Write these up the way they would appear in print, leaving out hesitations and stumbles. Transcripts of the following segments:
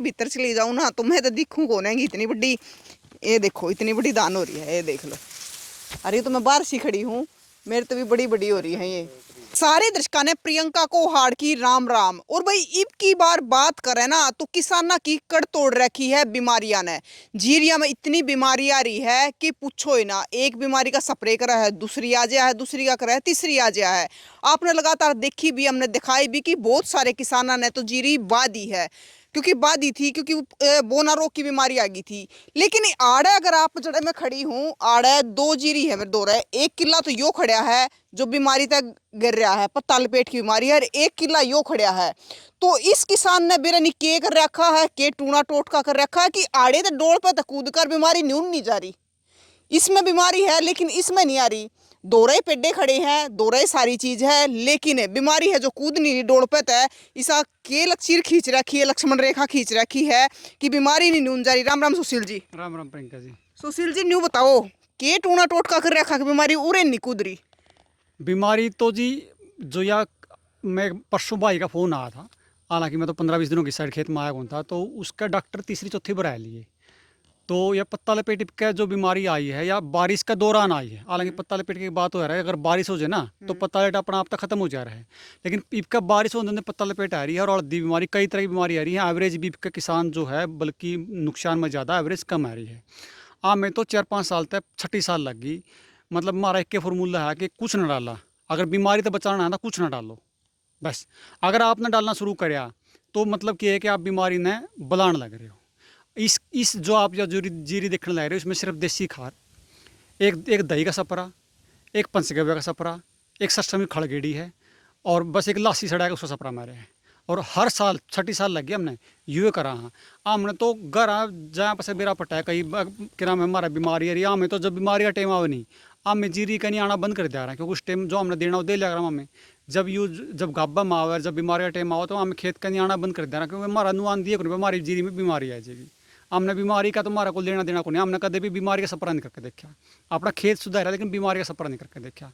भीतर चली जाऊँ ना तो मैं तो दिखूँ कौन है इतनी बड़ी। ये देखो इतनी बड़ी दान हो रही है, ये देख लो। अरे तो मैं बाहर सी खड़ी हूँ, मेरे तो भी बड़ी बड़ी हो रही है ये। सारे दर्शकों ने प्रियंका को हाड़ की राम राम। और भाई इब की बार बात करें ना तो किसाना की कड़ तोड़ रखी है बीमारियां ने। जीरिया में इतनी बीमारी आ रही है कि पूछो ही ना। एक बीमारी का स्प्रे करा है, दूसरी आ जाया है, दूसरी का करा है, तीसरी आ जाया है। आपने लगातार देखी भी, हमने दिखाई भी कि बहुत सारे किसाना ने तो जीरी बा दी है, क्योंकि बादी थी, क्योंकि बोना रोग की बीमारी आ गई थी। लेकिन आड़े अगर आप जड़े में खड़ी हूँ, आड़े दो जीरी है मेरे दो रहे। एक किला तो यो खड़ा है जो बीमारी तक गिर रहा है, पत्ता लपेट की बीमारी है, एक किला यो खड़ा है। तो इस किसान ने बेरनी के कर रखा है, के टूना टोटका कर रखा है कि आड़े तो डोल पे कूद कर बीमारी न्यून नहीं जा रही। इसमें बीमारी है लेकिन इसमें नहीं आ रही। दोरे पेडे खड़े हैं, दोरे सारी चीज है, लेकिन बीमारी है जो कूद नहीं रही डोड़ पे है। इसा के लकीर खींच रखी है, लक्ष्मण रेखा खींच रखी है कि बीमारी नहीं न्यून जा रही। राम राम सुशील जी। राम राम प्रियंका जी। सुशील जी न्यू बताओ, के टूना टोटका कर रखा कि बीमारी उरे नहीं कूद रही? बीमारी तो जी जो या मैं परसों भाई का फ़ोन आया था, हालांकि मैं तो 15-20 दिनों की साइड खेत में आया हुआ था, तो उसका डॉक्टर तीसरी चौथी बार आया लिए। तो यह पत्ता लपेट का जो बीमारी आई है या बारिश का दौरान आई है। हालांकि पत्ता लपेट की बात हो रहा है, अगर बारिश हो जाए ना तो पत्ता लपेट अपना आप तक खत्म हो जा रहा है। लेकिन पीप का बारिश होने से पत्ता लपेट आ रही है और हल्दी बीमारी, कई तरह की बीमारी आ रही है। एवरेज बीप का किसान जो है बल्कि नुकसान में ज़्यादा, एवरेज कम आ रही है। मैं तो 4-5 साल तक, छठी साल लग गई। मतलब हमारा एक फार्मूला है कि कुछ ना डाला, अगर बीमारी तो बचाना है ना कुछ ना डालो बस। अगर आपने डालना शुरू कराया तो मतलब कि है कि आप बीमारी ने बलान लग रहे हो। इस जो आप जो जीरी देखने लग रहे हो, इसमें सिर्फ देसी खाद, एक एक दही का सपरा, एक पंचगव्य का सपरा, एक सष्टमी खड़गेड़ी है और बस एक लासी सड़ा है उसका सपरा मारे है। और हर साल छठी साल लग गया हमने यूँ करा। हाँ हमने तो घर जहाँ पर से बेरा पटा है कहीं क्या नाम है हमारा बीमारी है। में तो जब बीमारी का टाइम आवे नहीं, में जीरी का नहीं आना बंद कर दिया रहा है, क्योंकि उस टाइम जो हमने देना वो दे लिया करा हमें। जब गाबा में आवे, जब बीमारी का टाइम आओ तो हमें खेत का नहीं आना बंद कर दिया रहा, क्योंकि हमारा नुआन दिए करो हमारी जीरी में बीमारी आ जाएगी। हमने बीमारी का तो हमारा को लेना देना को नहीं, हमने कभी भी बीमारी का सपरा नहीं करके देखा। अपना खेत सुधारा लेकिन बीमारी का सपरा नहीं करके देखा।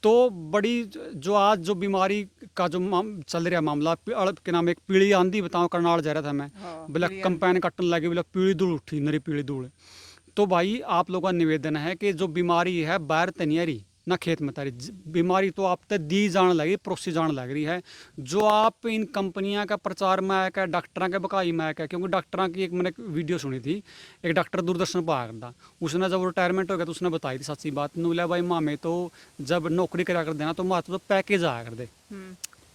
तो बड़ी जो आज जो बीमारी का जो चल रहा मामला, के नाम एक पीली आंधी बताओ, करनाल जा रहा था मैं, बोला कंपाइन कटन लगी, बोला पीली धूल उठी, नरी पीली धूल। तो भाई आप लोगों का निवेदन है कि जो बीमारी है बाहर तनियारी ना खेत में तारी बीमारी तो आप तक दी जाने लगी, परोसी जाने लग रही है। जो आप इन कंपनियां का प्रचार में आया, डॉक्टर के बकाई में आया, क्योंकि डॉक्टर की एक मैंने वीडियो सुनी थी, एक डॉक्टर दूरदर्शन पर आया था, उसने जब रिटायरमेंट हो गया तो उसने बताई थी सच्ची बात। बोला भाई मामे तो जब नौकरी करा कर देना तो मात्र तो पैकेज आया कर दे।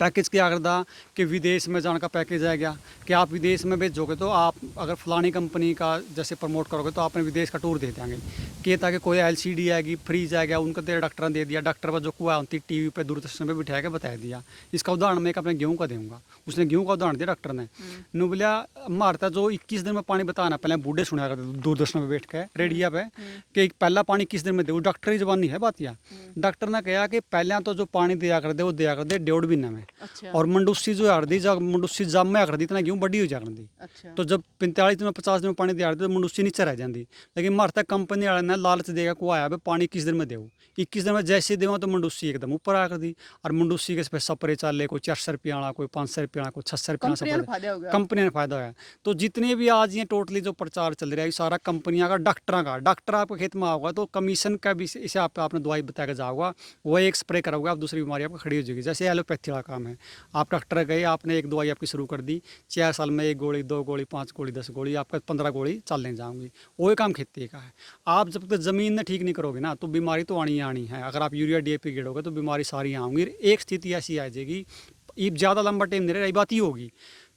पैकेज क्या करता कि विदेश में जाने का पैकेज आ गया कि आप विदेश में भेजोगे तो आप अगर फलानी कंपनी का जैसे प्रमोट करोगे तो आपने विदेश का टूर दे देंगे कि ताकि कोई एलसीडी आएगी, फ्रीज आएगा, उनको तो डॉक्टर ने दे दिया। डॉक्टर पर जो कुआ होती टीवी पे दूरदर्शन पे बिठा के बता दिया। इसका उदाहरण मैं अपने गेहूँ का दूंगा, उसने गेहूँ का उदाहरण दिया डॉक्टर ने। नु बोलिया मारता जो 21 दिन में पानी बताना, पहले बूढ़े सुना करते दूरदर्शन में बैठ के रेडिया पे कि पहला पानी किस दिन में दे, डॉक्टर की जबानी है बात। या डॉक्टर ने कहा कि पहले तो जो पानी दिया कर दे वो दिया कर दे 1.5 महीने में। अच्छा। और मंडूसी जो हर दी जब मंडूसी जब में कर दी इतना गेहूँ बड़ी हो जा दी। अच्छा। तो जब 45 दिन में 50 दिन में पानी दिया तो मंडूसी नीचे रह जाती। लेकिन मारता कंपनी वाले ने लालच देगा को आया भाई पानी 21 दिन में देव, 21 दिन में जैसे देव तो मंडूसी एकदम ऊपर आ कर दी। और मंडूसी के सपरे चाले कोई 400 रुपया वाला, कोई 500 रुपया वाला, कोई 600 रुपया कंपनी ने फायदा होगा। तो जितने भी आज ये टोटली जो प्रचार चल रहा है सारा कंपनियां का, डॉक्टर आपके खेत में आओगा तो कमीशन का भी इसे आपने दवाई बता के जाओगा, वो एक स्प्रे करोगे आप दूसरी बीमारी आपको खड़ी हो जाएगी। जैसे एलोपैथी वाला काम है, आप डॉक्टर गए, आपने एक दवाई आपकी शुरू कर दी, 4 साल में 1 गोली, 2 गोली, 5 गोली, 10 गोली, आपका 15 गोली चलने जाऊंगी। वही काम खेती का है। आप जब तक ज़मीन ठीक नहीं करोगे ना तो बीमारी तो आनी ही आनी है। अगर आप यूरिया DAP गिरोगे तो बीमारी सारी आऊँगी। एक स्थिति ऐसी आ जाएगी, ईब ज़्यादा लंबा टाइम नहीं रही बात ही होगी।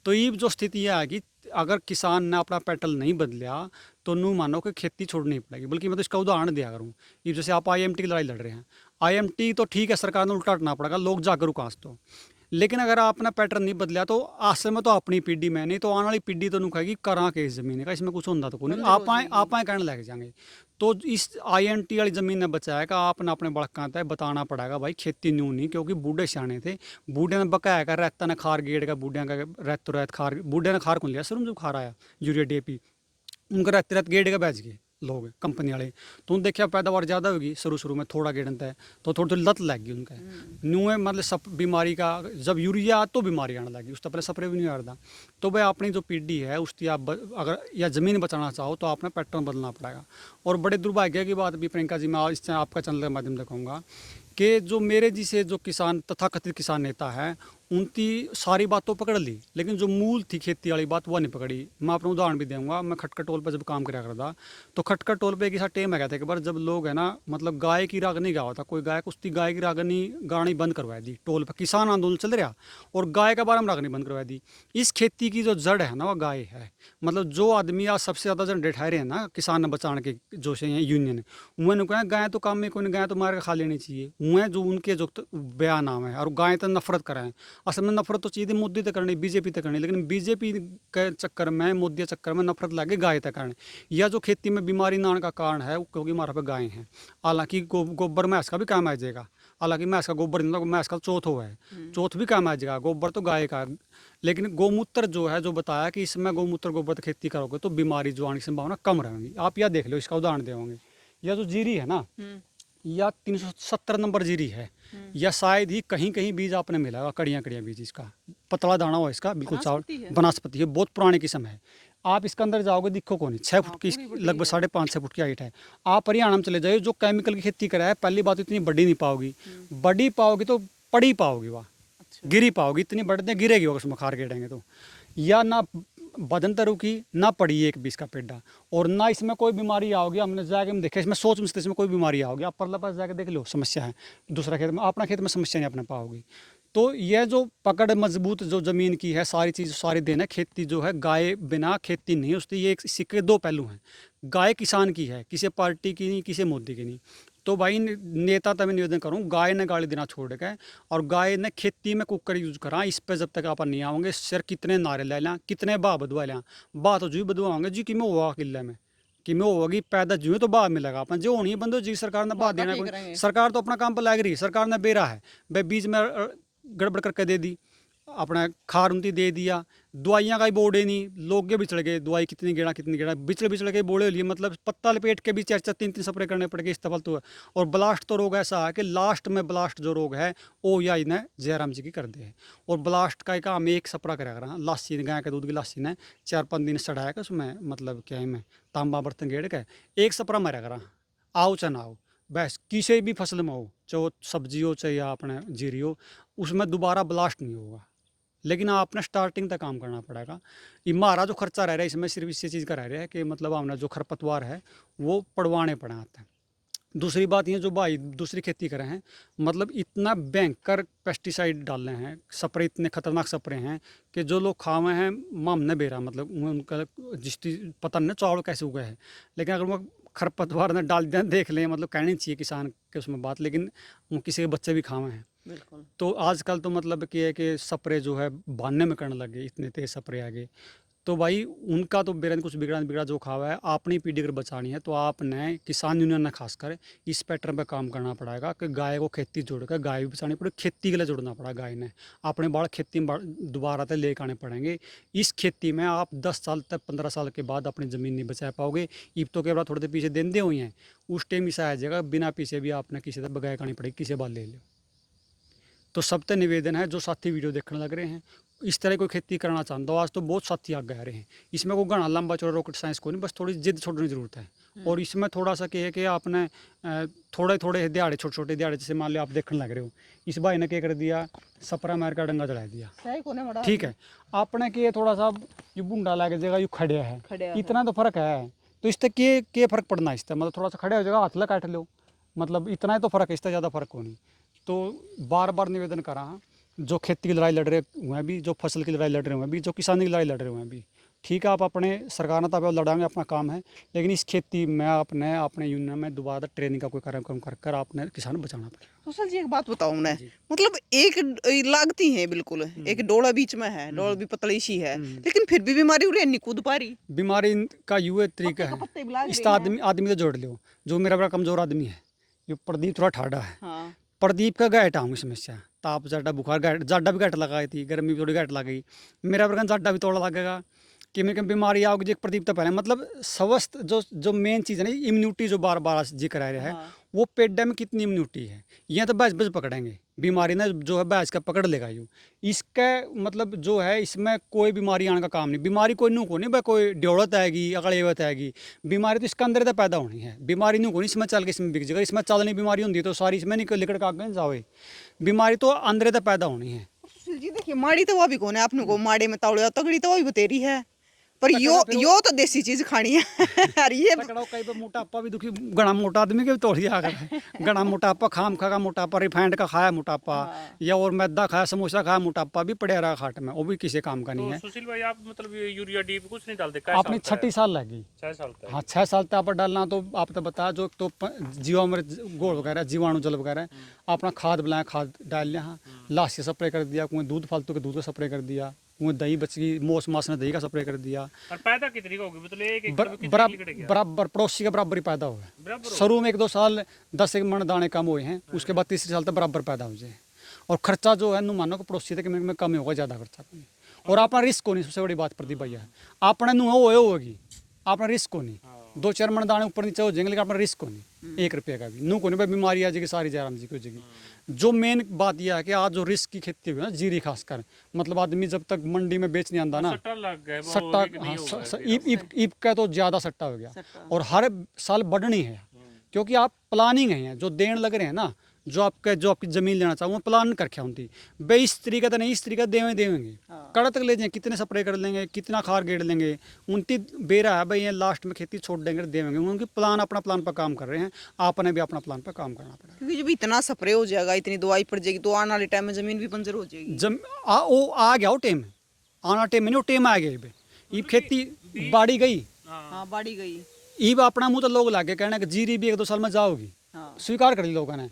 तो ईब जो स्थिति है आएगी, अगर किसान ने अपना पैटर्न नहीं बदलिया तो नू मानो कि खेती छोड़नी पड़ेगी। बल्कि मैं तो इसका उदाहरण दिया करूँ, ये जैसे आप IMT की लड़ाई लड़ रहे हैं, IMT तो ठीक है सरकार ने उल्टा हटना पड़ेगा, लोग जागरूक आज तो। लेकिन अगर आपने पैटर्न नहीं बदलिया तो आश्रम में तो अपनी पीढ़ी में नहीं तो आने वाली पीढ़ी तो कहेगी करा के इस जमीन का, इसमें कुछ होता तो कोई नहीं, आप आए कहने लग जाएंगे। तो इस IMT वाली ज़मीन ने बचाया कि आपने अपने बड़का है बताना पड़ेगा भाई खेती न्यू नहीं, क्योंकि बूढ़े सियाने थे, बूढ़े ने बकाया कर रहता ने खार गेड़ का, बूढ़िया का रहत तो रहत खार, बूढ़े ने खार कौन लिया सर जो खार आया यूरिया DAP, उनका रहते रहते गेड़ का बैच गए लोग कंपनी वाले, तो उन देखिए पैदावार ज़्यादा होगी शुरू में थोड़ा गेड़ता है तो थोड़ी थोड़ी लत लग गई उनका न्यू है, मतलब सब बीमारी का जब यूरिया तो बीमारी आने लगी, उस तो पहले स्प्रे भी नहीं आता। तो भाई अपनी जो पीढ़ी है उसकी आप अगर या ज़मीन बचाना चाहो तो आपने पैटर्न बदलना पड़ेगा। और बड़े दुर्भाग्य की बात भी प्रियंका जी, मैं इस आपका चैनल के माध्यम से कहूँगा कि जो मेरे जैसे जो किसान तथाकथित किसान नेता है उनकी सारी बात तो पकड़ ली, लेकिन जो मूल थी खेती वाली बात वो नहीं पकड़ी। मैं अपना उदाहरण भी दूंगा। मैं खटखट टोल पर जब काम करा करता तो खटखट टोल पे एक ऐसा टेम है, कि बार जब लोग है ना मतलब गाय की रागनी गा होता, कोई गाय उसकी गाय की रागनी गानी बंद करवा दी टोल पर, किसान आंदोलन चल रहा और गाय के बारे में रागनी बंद करवा दी। इस खेती की जो जड़ है ना वो गाय है। मतलब जो आदमी आज सबसे ज़्यादा जन ठहरे हैं ना किसान ने बचाने के जो से यूनियन उन्हें कहा गाय तो काम में कोई गाय तो मार के खा लेनी चाहिए, उन्हें जो उनके जो बयान नाम है और गाय तो नफरत करें। असल में नफरत तो चाहिए मोदी तक करनी, बीजेपी तक करनी, लेकिन बीजेपी के चक्कर में मोदी के चक्कर में नफरत लगे गाय तक करने। या जो खेती में बीमारी ना आने का कारण है क्योंकि हमारे पे गाय हैं। हालांकि गोबर मैंस का भी काम आ जाएगा, हालांकि मैंस का गोबर नहीं, मैंस का चौथ हुआ है, चौथ भी काम आ जाएगा, गोबर तो गाय का। लेकिन गौमूत्र जो है जो बताया कि इसमें गौमूत्र गोबर खेती करोगे तो बीमारी जो आने की संभावना कम रहेगी। आप यह देख लो, इसका उदाहरण देंगे, यह जो जीरी है ना या 370 नंबर जीरी है, या शायद ही कहीं कहीं बीज आपने मिला होगा, कड़ियाँ कड़ियाँ बीज, इसका पतला दाना हो इसका, बिल्कुल चावल वनस्पति है, बहुत पुरानी किस्म है। आप इसके अंदर जाओगे दिखो कौन नहीं, 6 फुट की लगभग 5.5-6 फुट की हाइट है। आप हरियाणा में चले जाइए, जो केमिकल की खेती करा है, पहली बात इतनी बड़ी नहीं पाओगी, बड़ी पाओगी तो पड़ी पाओगी, वह गिरी पाओगी, इतनी बढ़ते गिरेगी उसमें खार गेड़ेंगे तो, या ना बदन तरु की ना पड़ी एक बीस का पेड्डा, और ना इसमें कोई बीमारी आओगी। हमने जाके हम देखे इसमें सोच में इसमें कोई बीमारी आओगी, आप परला पास जाके देख लो समस्या है, दूसरा खेत में अपना खेत में समस्या नहीं अपने पाओगी। तो यह जो पकड़ मजबूत जो ज़मीन की है, सारी चीज़ सारी देन है। खेती जो है गाय बिना खेती नहीं उसकी, ये एक सिक्के दो पहलू हैं। गाय किसान की है, किसी पार्टी की नहीं, किसी मोदी की नहीं। तो भाई नेता तब निवेदन करूँ, गाय ने गाली देना छोड़ के और गाय ने खेती में कुकर यूज करा, इस पे जब तक आप नहीं आओगे सर कितने नारे ले लें, कितने बाह बदवा लें, बाह तो जी बदवाओगे जी कि मैं हुआ किले में कि मैं होगी पैदा जुए तो बाह मिलेगा अपन जो होनी है बंदो जी। सरकार ने बाह देना, कोई सरकार तो अपना काम पर लग रही है, सरकार ने बेरा है भाई बीज में गड़बड़ करके दे दी, अपना खार उनती दे दिया, दवाइयाँ का ही बोर्ड है नहीं, लोग के बिछड़ गए, दवाई कितनी गेड़ा बिछड़ के बोड़े लिए, मतलब पत्ता लपेट के भी 4-4 3-3 स्प्रे करने पड़ गए इस तफल तो। और ब्लास्ट तो रोग ऐसा है कि लास्ट में ब्लास्ट जो रोग है वो या इन्हें जयराम जी की कर दे। और ब्लास्ट का काम एक स्प्रा करा करा, लासी गाय के दूध की लासी ने 4-5 दिन चढ़ाया कर उसमें, मतलब क्या है मैं तांबा बर्तन गेड़ के एक स्प्रा मारा करा, आओ चाहे ना आओ, बस किसी भी फसल में हो, चाहे सब्जी हो चाहे या अपने जीरी हो, उसमें दोबारा ब्लास्ट नहीं होगा। लेकिन आपने स्टार्टिंग तक काम करना पड़ेगा। ये हमारा जो खर्चा रह रहा है इसमें सिर्फ इसी चीज़ का रह रहा है कि मतलब हमने जो खरपतवार है वो पड़वाने पड़े आते हैं। दूसरी बात ये जो भाई दूसरी खेती कर रहे हैं, मतलब इतना भयंकर पेस्टिसाइड डाल रहे हैं, स्प्रे इतने खतरनाक स्प्रे हैं कि जो लोग खावे हैं माम न बेरा, मतलब उनका जिस पता नहीं चावल कैसे उगे है। लेकिन अगर वो खरपतवार ने डाल दिया देख लें, मतलब कहनी चाहिए किसान के उसमें बात, लेकिन वो किसी के बच्चे भी खावे हैं। बिल्कुल। तो आजकल तो मतलब कि है कि स्प्रे जो है बांधने में करने लगे, इतने तेज स्प्रे आ गए। तो भाई उनका तो बेरन कुछ बिगड़ा जो खावा है, अपनी पीढ़ी अगर बचानी है तो आपने किसान यूनियन ने खासकर इस पैटर्न पे काम करना पड़ेगा कि गाय को खेती जोड़कर गाय भी बचानी पड़ेगी, खेती के लिए जोड़ना पड़ा गाय ने, अपने बाढ़ खेती में दोबारा तक लेकर आने पड़ेंगे। इस खेती में आप 10 साल तक 15 साल के बाद अपनी ज़मीन नहीं बचा पाओगे। ईब तो केवल थोड़े देर पीछे दिन दे हुई हैं, उस टाइम ऐसा आ जाएगा बिना पीछे भी आपने किसी तक बगाया करनी पड़ेगी, किसी बात ले लो। तो सबसे निवेदन है जो साथी वीडियो देखने लग रहे हैं, इस तरह कोई खेती करना चाहता हो, आज तो बहुत साथी आगे आ रहे हैं। इसमें कोई घना लंबा चौड़ा रॉकेट साइंस को नहीं, बस थोड़ी जिद छोड़ने की जरूरत है। और इसमें थोड़ा सा क्या है कि आपने थोड़े दिहाड़े छोटे दिहाड़े, जैसे मान लो आप देखने लग रहे हो, इस भाई ने क्या कर दिया, सपरा मार का डंगा चढ़ा दिया, ठीक है। आपने कि थोड़ा सा ये बुंडा लग जाएगा, ये खड़े है, इतना तो फर्क है। तो इस तक के फर्क पड़ना, इस मतलब थोड़ा सा खड़े हो जाएगा, हाथ ला काट लो, मतलब इतना ही तो फर्क है, इससे ज़्यादा फर्क हो नहीं। तो बार बार निवेदन करा, जो खेती की लड़ाई लड़ रहे हुए हैं भी, जो फसल की लड़ाई लड़ रहे हुए हैं भी, जो किसानी की लड़ाई लड़ रहे हुए हैं भी, ठीक है। आप अपने सरकार ने तब लड़ाएंगे, अपना काम है, लेकिन इस खेती में अपने यूनियन में दोबारा ट्रेनिंग का कोई कार्यक्रम कर आपने किसान बचाना पड़ेगा। तो सर जी एक बात बताऊँ मैं, मतलब एक लागती है बिल्कुल, एक डोला बीच में है, डोला भी पतली सी है, लेकिन फिर भी बीमारी उड़े नहीं कूद पा रही। बीमारी का यूँ तरीका है, इस आदमी तो जोड़ लो, जो मेरा बड़ा कमजोर आदमी है, ये प्रदीप थोड़ा ठाडा है। हाँ। प्रदीप का गाइट आऊँगी समस्या, ताप जाडा बुखार गाइट, जाडा भी गाइट लगाई थी, गर्मी भी थोड़ी गाइट लग गई, मेरा बरगन जाडा भी थोड़ा लगेगा कि मेरे को बीमारी आओगी जो प्रदीप तो पहले मतलब स्वस्थ जो मेन चीज़ है ना इम्यूनिटी जो बार बार जिक्र आ रहा है हाँ। वो पेट में कितनी इम्यूनिटी है ये तो बस बस पकड़ेंगे बीमारी ना जो है बैच का पकड़ लेगा यूँ इसका मतलब जो है इसमें कोई बीमारी आने का काम नहीं बीमारी कोई नू को नहीं भाई कोई ड्योड़त आएगी अगड़ेवत आएगी बीमारी तो इसके अंदर तो पैदा होनी है बीमारी नू को नहीं इसमें चल के इसमें बिक जाएगा इसमें चलनी बीमारी होती है तो सारी इसमें निकल लिकड़ का आगे जाओ बीमारी तो अंदर तो पैदा होनी है सुशील जी देखिए माड़ी तो वो भी कौन है आपने को माड़े में तावड़े तगड़ी तो वो भी बतेरी है पर यो तो देसी चीज खानी है और ये पकड़ो कई बार मोटापा भी दुखी घना मोटा आदमी के भी तोड़ दिया अगर है घना मोटापा खाम खा का मोटापा रिफाइंड का खाया मोटापा या और मैदा खाया समोसा खाया मोटापा भी पड़े रहा खाट में वो भी किसी काम का नहीं है सुशील भाई आप मतलब ये यूरिया डीप कुछ नहीं डालते आपने 36 साल लगी 6 साल तक हाँ 6 साल तक आप डालना तो आप तो बताया जो तो जीवामृत गोड़ वगैरह जीवाणु जल वगैरह अपना खाद बनाया खाद डाल लिया हाँ लाश से स्प्रे कर दिया कोई दूध फालतू के दूध का स्प्रे कर दिया वो दही बच गई मोस मास ने दही का स्प्रे कर दिया और पैदा कितनी का होगी मतलब एक एकड़ में कितनी निकल गया बराबर पड़ोसी के बराबर ही पैदा हुआ है बराबर शुरू में 1-2 साल 10 एक मन दाने कम हुए हैं उसके बाद तीसरे साल तक बराबर पैदा हो जाए और खर्चा जो है मानो कि पड़ोसी तक में कम ही होगा ज़्यादा खर्चा नहीं और अपना रिस्क को नहीं सबसे बड़ी बात प्रदीप भैया है अपने नु होगी अपना रिस्क को नहीं 2-4 मन दाने ऊपर नीचे हो जाएंगे लेकिन अपना रिस्क को नहीं 1 रुपये का भी नू को नहीं भाई बीमारी आ जाएगी सारी जयराम जी की हो जाएगी जो मेन बात यह है कि आज जो रिस्क की खेती हुई ना जीरी खासकर मतलब आदमी जब तक मंडी में बेच नहीं आता ना सट्टा लग गया वो सट्टा एक नहीं होगा हाँ, ईब का तो ज़्यादा सट्टा हो गया और हर साल बढ़नी है क्योंकि आप प्लानिंग है जो देन लग रहे हैं ना जो आपकी ज़मीन लेना चाहो वो प्लान करके होती भाई इस तरीके तो नहीं इस तरीके देवेंगे कड़ा तक ले जाएं कितने स्प्रे कर लेंगे कितना खार गेड़ लेंगे उनकी बेरा है भाई ये लास्ट में खेती छोड़ देंगे देवेंगे उनकी प्लान अपना प्लान पर काम कर रहे हैं आपने भी अपना प्लान पर काम करना पड़ेगा क्योंकि जब इतना स्प्रे हो जाएगा इतनी दवाई पड़ जाएगी तो आने वाले टाइम में जमीन भी बंजर हो जाएगी वो आ गया वो टेम आना टेम में नहीं वो टेम आ गया ये खेती बाड़ी गई हाँ बाड़ी गई ईब अपना मुँह तो लोग लागे कहना कि जीरी भी 1-2 साल में जाओगी स्वीकार कर ली लोगों ने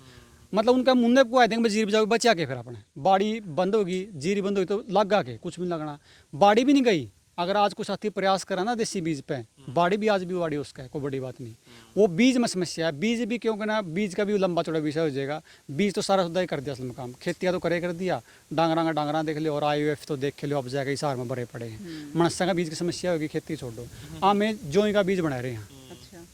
मतलब उनका मुन्ने को आए देंगे जीरी बजाओगे बचा के फिर अपने बाड़ी बंद होगी जीरी बंद होगी तो लगा के कुछ भी लगना बाड़ी भी नहीं गई अगर आज कुछ साथी प्रयास करा ना देसी बीज पे बाड़ी भी आज भी बाड़ी उसका है कोई बड़ी बात नहीं वो बीज में समस्या है बीज भी क्योंकि ना बीज का भी लंबा चौड़ा विषय हो जाएगा बीज तो सारा सुधा ही कर दिया असल में काम खेतियाँ तो करे कर दिया डांगरा देख लियो और IUF तो देख लियो अब जाएगा इस हार में भरे पड़े हैं मनस्सा का बीज की समस्या होगी खेती छोड़ो में जोई का बीज बना रहे हैं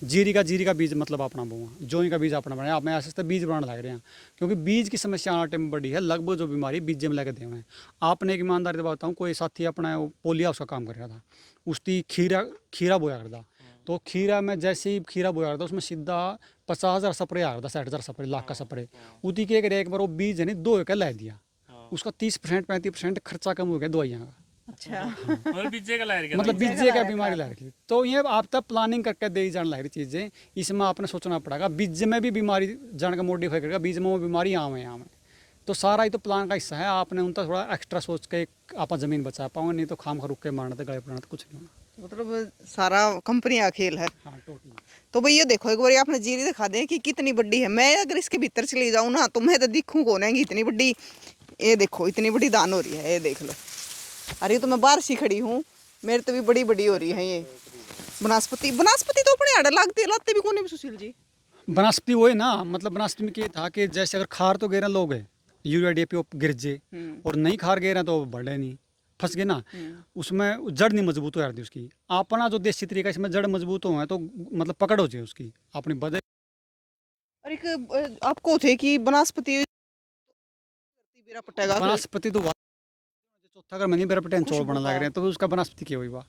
जीरी का बीज मतलब अपना बोआ जोई का बीज अपना बनाया आप में ऐसे बीज बनाने लग रहे हैं क्योंकि बीज की समस्या आना टाइम बड़ी है लगभग जो बीमारी बीज में लगे देवे हैं आपने एक ईमानदारी से बताऊँ कोई साथी अपना पोलिया उसका काम कर रहा था उसकी खीरा बोया करता तो खीरा में जैसे ही खीरा बोया करता उसमें सीधा 50,000 स्प्रे आ रहा था 60,000 स्प्रे लाख का स्प्रे उसी के एक बार वो बीज है नहीं 2 एकड़ ला दिया उसका 30% 35% खर्चा कम हो गया दवाइयाँ का अच्छा मतलब बीजे का लायर मतलब बीजे का बीमारी ला रखी तो ये आप तब प्लानिंग करके दे जाने लग रही चीज़ें इसमें आपने सोचना पड़ेगा बीज में भी बीमारी जान का मॉडिफाई करेगा बीज में वो बीमारी आवे तो सारा ही तो प्लान का हिस्सा है आपने उनका थोड़ा एक्स्ट्रा सोच के आप ज़मीन बचा पाओगे नहीं तो खाम खा रुक के मारना तो गले पड़ना तो कुछ नहीं होना मतलब सारा कंपनी का खेल है हाँ टोटली तो भाई ये देखो एक बार आपने जीरी दिखा दें कि कितनी बड़ी है मैं अगर इसके भीतर चली जाऊँ ना तो मैं तो दिखूँ कौन है इतनी बड़ी ये देखो इतनी बड़ी दान हो रही है ये देख लो अरे तो मैं बाहर सी खड़ी हूँ मेरे तो भी बड़ी बड़ी हो रही है ये वनस्पति तो अपने आड़े लगते लाते भी कोने भी सुशील जी वनस्पति वो है ना मतलब वनस्पति में क्या था कि जैसे अगर खार तो गेरा लोग है यूरिया DAP गिर जे और नहीं खार गेरा तो बढ़े नहीं फंस गए ना उसमें जड़ नहीं मजबूत हो जाती उसकी अपना जो देसी तरीका इसमें जड़ मजबूत हो तो मतलब पकड़ हो जाए उसकी अपनी बदे और एक आपको थे कि वनस्पति वनस्पति तो चौथा अगर मनी बेरा पटेन चौल बना लग रहे हैं तो उसका वनस्पति क्या हुई हुआ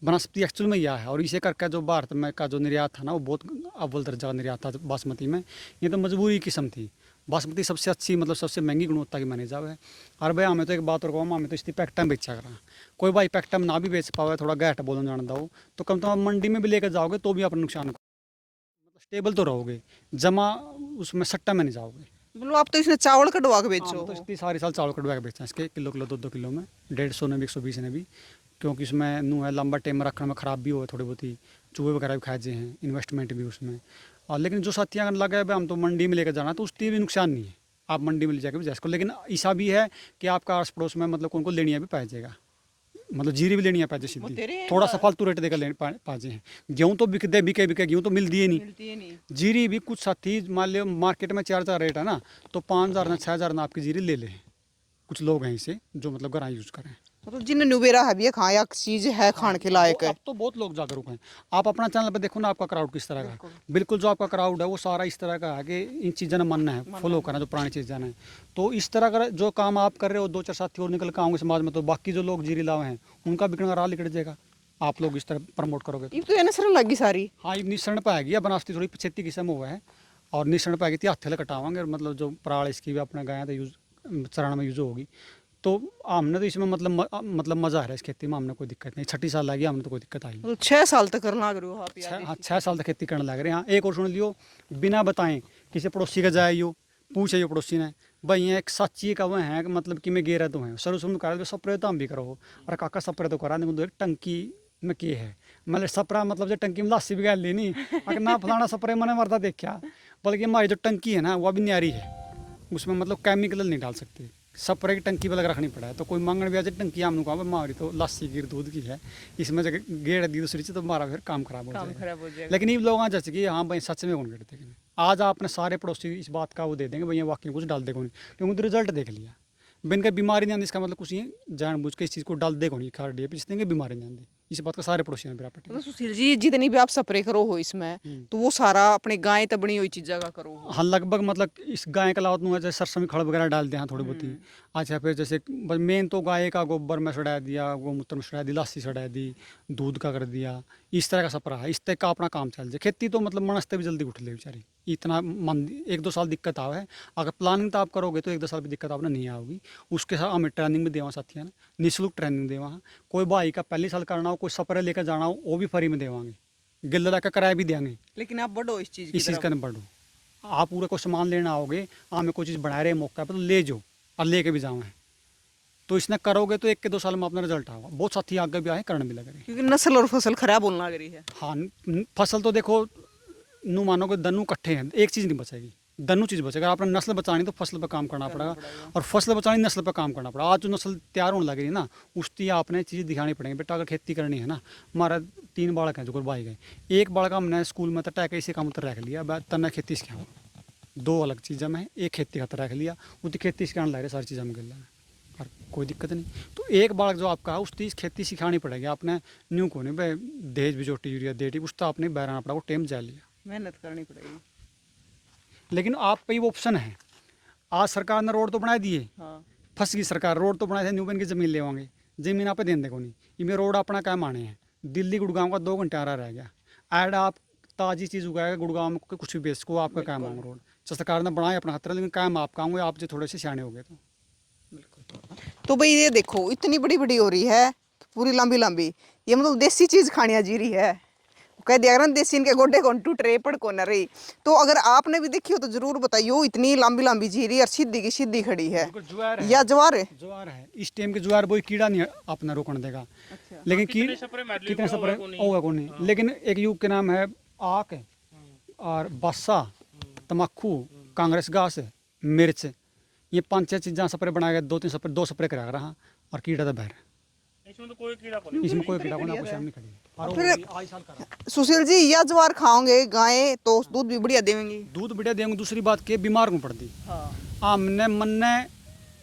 वनस्पति एक्चुअल में यह है और इसे करके जो भारत में का जो निर्यात था ना वो बहुत अव्वल दर्जा का निर्यात था बासमती में ये तो मजबूरी किस्म थी बासमती सबसे अच्छी मतलब सबसे महंगी गुणवत्ता की मानी जावे और भाई हमें तो एक बात और कहूँ हमें तो इसकी पैक्टम बेचा करा कोई भाई पैक्टम ना भी बेच पावे थोड़ा गैट बोलना जान दो तो कम से कम मंडी में भी लेकर जाओगे तो भी आप नुकसान मतलब स्टेबल तो रहोगे जमा उसमें सट्टा में नहीं जाओगे मतलब आप तो इसने चावल कटवा के बेचो तो इसकी सारी साल चावल कटवा के बेचना इसके किलो 2-2 किलो में 150 ने भी 120 ने भी क्योंकि उसमें नू है लंबा टाइम रखने में ख़राब भी हो थोड़ी बहुत ही चूहे वगैरह भी खाए हैं इन्वेस्टमेंट भी उसमें और लेकिन जो साथियाँ लगे हम तो मंडी में लेकर जाना तो उसकी भी नुकसान नहीं है आप मंडी में ले जाकर भी जा सकते लेकिन ऐसा भी है कि आपका आस पड़ोस में मतलब उनको लेनिया भी पाया जाएगा मतलब जीरी भी लेनी है पैसे सीधी थोड़ा सा फालतू रेट देकर पाजे हैं गेहूँ तो बिके गेहूँ तो मिलती है नहीं जीरी भी कुछ साथी मान लो मार्केट में 4,000 रेट है ना तो 5,000 ना 6,000 ना आपकी जीरी ले लें कुछ लोग हैं इसे जो मतलब घर यूज़ करें मतलब जिन नुबेरा है भी है खाया चीज है खाने के लायक है। अब तो बहुत लोग जागरूक हैं। आप अपना चैनल पे देखो ना, आपका क्राउड किस तरह का है। बिल्कुल जो आपका क्राउड है वो सारा इस तरह का है कि इन चीज़ों ने मानना है, फॉलो करना जो पुरानी चीज़ें हैं। तो इस तरह का जो काम आप कर रहे हो, 2-4 साथी और निकल के आऊँगे समाज में, तो बाकी जो लोग जीरी लावे हैं उनका बिकने का राह निकल जाएगा। आप लोग इस तरह प्रमोट करोगे ये तो ये नसर लगी सारी। हाँ, ये निसरण पाएगी या बनावटी थोड़ी 75 किस्म हुआ है और निसरण पाएगी थी हाथे कटावांगे, और मतलब जो पराल इसकी भी अपने गाय तो यूज चरण में यूज होगी। तो हमने तो इसमें मतलब मजा आ रहा है इस खेती में, हमने कोई दिक्कत नहीं। 6 साल लगी, हमने तो कोई दिक्कत आई नहीं। मतलब 6 साल तक करना लग रहे हो आप यार। हाँ, 6 साल तक खेती करने लग रहे हैं। हाँ, एक और सुन लियो, बिना बताएं किसी पड़ोसी का जाए यो पूछे यो पड़ोसी ने भाई ये एक सच्ची का वह है कि मतलब कि मैं गेरा तो है सर सुन कर सप्रे तो हम भी करो। और काका सप्रे तो करा नहीं, एक टंकी में के है मतलब सपरा, मतलब जो टंकी में लासी भी गैल नहीं अगर ना फलाना सप्रे मैंने मरता देखा। बल्कि हमारी जो टंकी है ना वो भी न्यारी है, उसमें मतलब केमिकल नहीं डाल सकते, सप्रे की टंकी पर लग रखनी पड़ा है। तो कोई मांगने भी आ जाए टंकी हमने कहा हमारी तो लासी गिर दूध की है, इसमें जगह गेड़ दी दूसरी चीज तो हमारा फिर काम खराब हो जाएगा। लेकिन ये लोग जैसे कि हाँ भाई सच में कौन गिरते हैं। आज आपने सारे पड़ोसी इस बात का वो दे देंगे भैया वाकई कुछ डाल देगा नहीं, क्योंकि उनका रिजल्ट देख लिया। बिन का बीमारी नहीं आती, इसका मतलब कुछ ये जानबूझ के इस चीज़ को डाल देगा नहीं, खार डीए जिसने बीमारी नहीं आती। इस बात का सारे पड़ोसियों ने बराबर। मतलब सुशील जी जितनी भी आप स्प्रे करो हो इसमें तो वो सारा अपने गाय तक बनी हुई चीज़ों का करो हो। हाँ लगभग मतलब इस गाय का लावत जैसे सरसों में खड़ वगैरह डाल दिया थोड़ी बहुत ही। अच्छा फिर जैसे मेन तो गाय का गोबर में सड़ा दिया, गोमूत्र में सड़ा दी, लासी सड़ा दी, दूध का कर दिया, इस तरह का सपरा है। इस तरह का अपना काम चल जाए। खेती तो मतलब मनस्ते भी जल्दी उठ ले बेचारी, इतना मन 1-2 साल दिक्कत आवे है। अगर प्लानिंग तो आप करोगे तो 1-2 साल भी दिक्कत आपने नहीं आएगी। उसके साथ हमें ट्रेनिंग भी देवा साथियों ने, निःशुल्क ट्रेनिंग देवा। कोई भाई का पहली साल करना हो, कोई सपरे लेकर जाना हो वो भी फ्री में देवांगे, गिल्ला ला का किराया भी देंगे। लेकिन आप बढ़ो इस चीज़ की इस चीज़ का बढ़ो, आप पूरा कोई सामान लेना आओगे, हमें कोई चीज़ बढ़ा रहे मौका पर तो ले जाओ और लेके भी जाओ। तो इसने करोगे तो 1 के 2 साल में अपना रिजल्ट आएगा। बहुत साथी आगे भी आए करने भी लग रहे हैं, क्योंकि नस्ल और फसल खराब होने लग रही है। हाँ फसल तो देखो नू मानो कि दनू इकट्ठे हैं, एक चीज़ नहीं बचेगी, दनू चीज़ बचेगा। आपने नस्ल बचानी तो फसल पर काम करना पड़ेगा, और फसल बचानी नस्ल पर काम करना पड़ेगा। आज जो नस्ल तैयार होने लग रही है ना, उसकी आपने चीज़ दिखानी पड़ेगी। बेटा अगर खेती करनी है ना, हमारा 3 बालक हैं जो भाई गए, एक बालक हमने स्कूल में तय इसी काम उतर रख लिया, तन्ना खेती सिखाऊँ, 2 अलग चीज़ें में एक खेती का रख लिया, उसकी खेती सिखाने लग रहे सारी चीज़ें हम गिल और कोई दिक्कत नहीं। तो एक बालक जो आपका है उसकी खेती सिखानी पड़ेगी। आपने न्यू को नहीं भाई दहेज बिजोटी यूरिया देटी, उस तो आपने बहराना पड़ा, वो टेम जा लिया, मेहनत करनी पड़ेगी। लेकिन आप पे वो ऑप्शन है। आज सरकार ने रोड तो बना दिए, हाँ। फंस गई सरकार, रोड तो बनाए थे, न्यूबन की ज़मीन ले आएंगे, ज़मीन आप देने को नहीं, इनमें रोड अपना क्या माने हैं। दिल्ली गुड़गांव का 2 घंटे आ रहा रह गया, ऐड आप ताज़ी चीज़ उगाएगा गुड़गांव में कुछ भी बेच को, आपका क्या मांग रोड। सरकार ने बनाया अपना खतरा, लेकिन कायम आप आऊँगे आप जो थोड़े से सियाने हो गए तो। तो भाई ये देखो इतनी बड़ी बड़ी हो रही है, पूरी लंबी लंबी, ये मतलब देसी चीज़ खानिया जी रही है। कह दिया ना देसी इनके गोडे कौन टूट रहे पड़ को न रही। तो अगर आपने भी देखी हो तो जरूर बताइयो, इतनी लंबी लंबी जीरी और सीधी की सीधी खड़ी है या ज्वार है। ज्वार है इस टाइम के ज्वार कोई कीड़ा नहीं अपना रोकने देगा। अच्छा। लेकिन कितने सप्रे होगा कौन नहीं। लेकिन एक युग के नाम है आक और बासा, तम्बाकू, कांग्रेस घास, मिर्च, ये 5-6 चीज़ें सप्रे बनाए गए, 2 सप्रे करा रहा और कीड़ा तो बहर इसमें तो कोई कीड़ा को नहीं, इसमें कोई कीड़ा को ना कुछ नहीं खड़ी। फिर सुशील जी या ज्वार खाओगे गाय तो दूध भी बढ़िया देंगी। दूध बढ़िया देंगे। दूसरी बात के बीमार को पड़ती। हाँ। हमने मन ने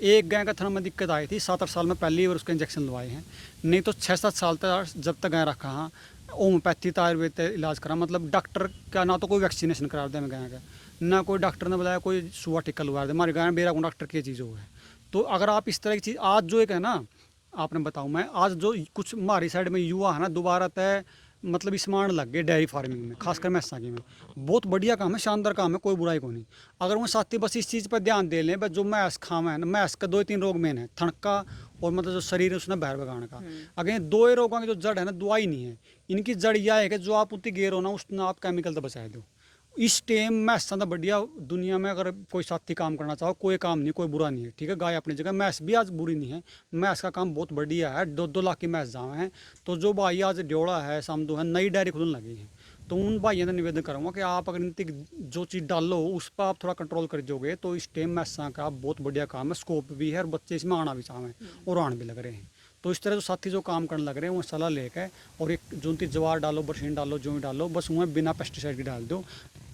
एक गाय का थन में दिक्कत आई थी 7-8 साल में, पहली बार उसके इंजेक्शन लगवाए हैं। नहीं तो 6-7 साल तक जब तक गाय रखा हाँ होम्योपैथी आयुर्वेद इलाज करा, मतलब डॉक्टर का ना तो कोई वैक्सीनेशन करा दे गाय का, ना कोई डॉक्टर ने बताया कोई सुआ टिक्का लगवा दे। हमारी गाय बेरा को डॉक्टर की चीज़ वो है। तो अगर आप इस तरह की चीज़ आज जो एक है ना, आपने बताऊँ मैं आज जो कुछ हमारी साइड में युवा है ना दोबारा तय मतलब स्मार्ट लग गए डेयरी फार्मिंग में, खासकर मैसा की में। बहुत बढ़िया काम है, शानदार काम है, कोई बुराई को नहीं। अगर वो साथी बस इस चीज़ पर ध्यान दे लें, बस जो मैस खावा है ना, मैस का 2-3 रोग मेन है, थनका और मतलब जो शरीर है उसने बहर बगाने का। अगर 2 ही रोगों की जो जड़ है ना दवाई नहीं है, इनकी जड़ यह है कि जो आप उतनी गेर हो ना उसने आप केमिकल तो बचा दो। इस टाइम मैसा तो बढ़िया दुनिया में अगर कोई साथी काम करना चाहो कोई काम नहीं, कोई बुरा नहीं है, ठीक है। गाय अपनी जगह, मैस भी आज बुरी नहीं है, मैस का काम बहुत बढ़िया है। 2-2 लाख की मैस जावे हैं। तो जो भाई आज ड्योड़ा है समदो है नई डायरी खुलने लगी है, तो उन भाइयों ने निवेदन करूँगा कि आप अगर इनती जो चीज़ डालो उस पर आप थोड़ा कंट्रोल कर दोगे तो इस टाइम मैसा का बहुत बढ़िया काम है, स्कोप भी है और बच्चे इसमें आना भी चाहें और आने भी लग रहे हैं। तो इस तरह जो साथी जो काम करने लग रहे हैं वो सलाह लेकर और एक जो जवार डालो, बरसीन डालो, जो भी डालो, बस उन्हें बिना पेस्टिसाइड के डाल दो,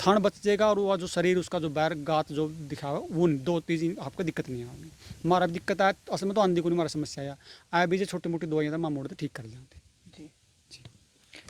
थन बच जाएगा और वो जो शरीर उसका जो बैर गात जो दिखावा वो 2-3 आपको दिक्कत नहीं आएगी। हमारा दिक्कत है असल में तो आंधी को नहीं हमारा समस्या है, आए भी जो छोटी मोटी दवाइयाँ था मामूड़ ठीक कर जाते।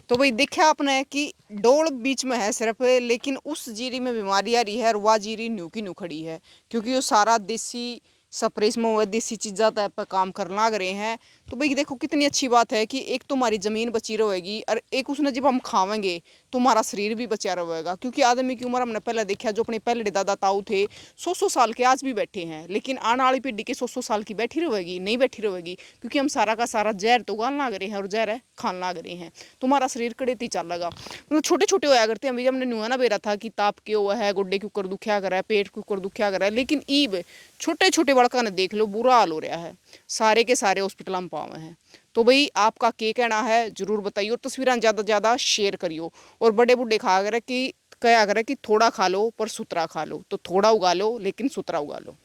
तो भाई देखा आपने कि डोल बीच में है सिर्फ, लेकिन उस जीरी में बीमारी आ रही है और वह जीरी न्यू की न्यू खड़ी है, क्योंकि वो सारा देसी स्प्रे में हुआ देसी चीज़ा टाइप पर काम करने लग रहे हैं। तो भाई देखो कितनी अच्छी बात है कि एक तो हमारी ज़मीन बची रहेगी और एक उसने जब हम खावेंगे तो हमारा शरीर भी बचा रहेगा, क्योंकि आदमी की उम्र हमने पहले देखा जो अपने पहले दादा ताऊ थे 100 साल के आज भी बैठे हैं, लेकिन आने वाली पीढ़ी के 100 साल की बैठी रहेगी नहीं बैठी रहेगी, क्योंकि हम सारा का सारा जहर तो उगान लग रहे हैं और जहर है खान लग रहे हैं, तो हमारा शरीर कड़ेती चल लगा। मतलब छोटे छोटे होया करते हैं, अभी हमने नुआ ना बेरा था कि ताप के हुआ है, गोड्डे के ऊपर दुखिया करा है, पेट के ऊपर दुखिया करा है, लेकिन ईब छोटे छोटे बड़का ने देख लो बुरा हाल हो रहा है, सारे के सारे हॉस्पिटल में पावे हैं। तो भाई आपका क्या कहना है जरूर बताइए और तस्वीरें ज़्यादा से ज़्यादा शेयर करियो। और बड़े बूढ़े खा कर कि क्या करे कि थोड़ा खा लो पर सुतरा खा लो, तो थोड़ा उगा लो लेकिन सुतरा उगा लो।